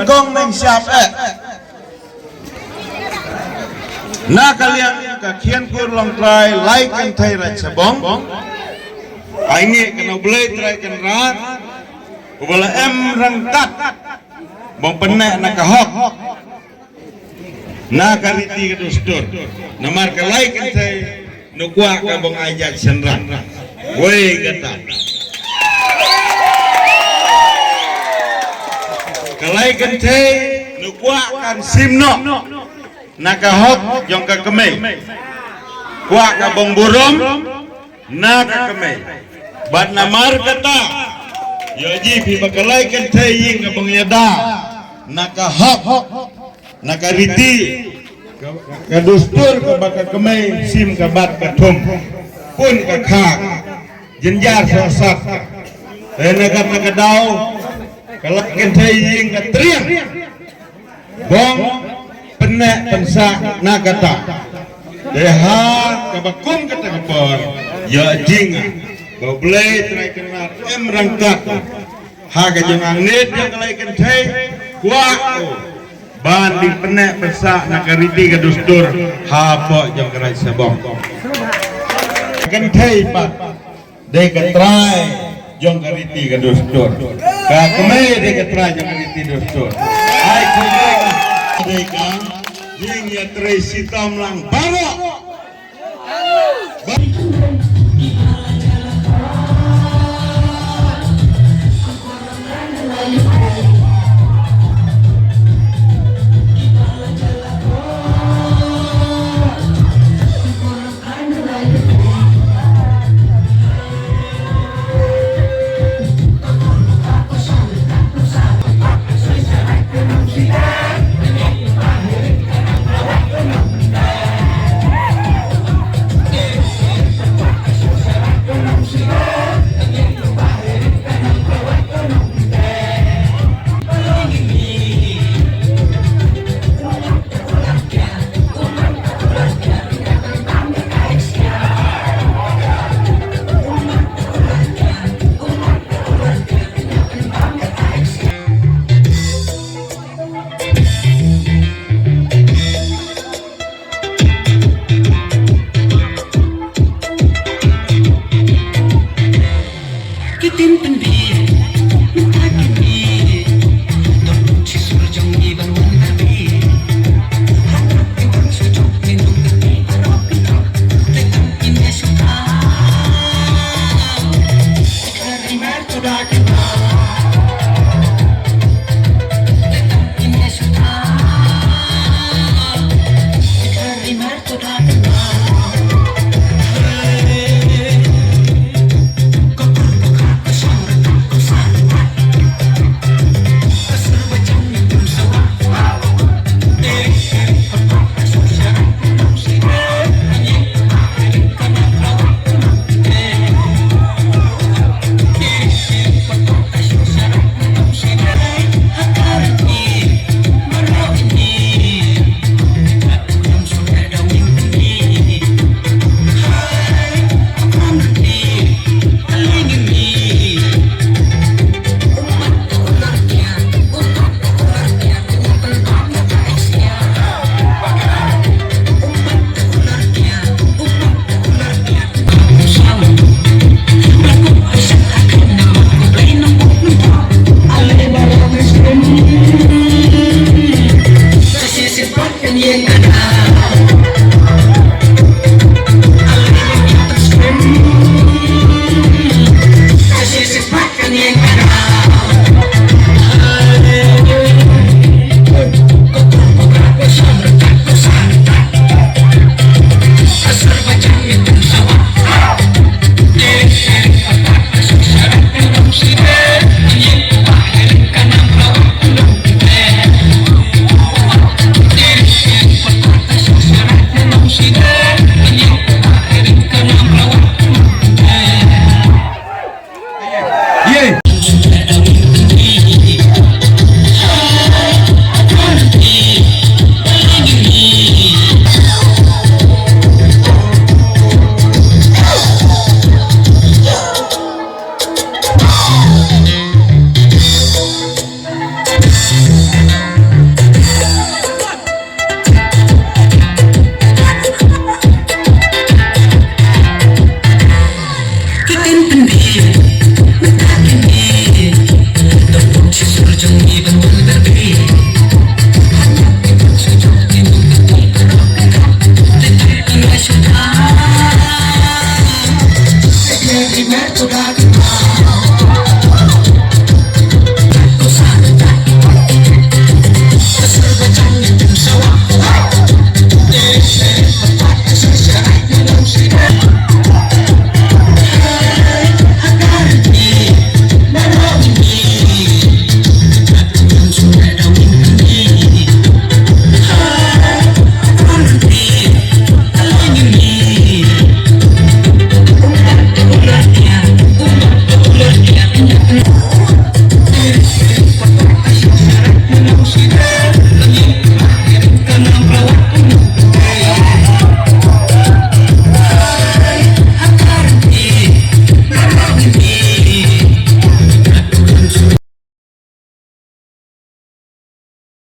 Kong neng siap na kalian ka kian kur long try like and thai ra chabong ainge kana blai try kan rat ubala em rangkat bong penek na ka hok na kariti ka dustur namar ka like and thai no kwa ka bong ajak senran woi kata kalai kan thai no kwa kan simno nakahok jong ka kemei kwa ka bong burom na ka kemei bat namar kata yo ji pi bakalai kan thai ying ka bong yada nakahok nakariti ka dustur ka baka kemei sim ka bat ka thum pun ka khak jenjar sosak enakat ka dau kalai kan thai ying ka triang bong penek pensak nakata deha kabakum kata kapor ya jinga goblay try kenar em rangkat ha ka jangang net yang kalaikan thai kwa ban di penek pensak nakariti ka dustur ha po jang karai sabong kan thai pat de ka try jong kariti ka dustur ka kemei de ka try jong kariti dustur ai kemei mereka yang ya trace hitam lang baru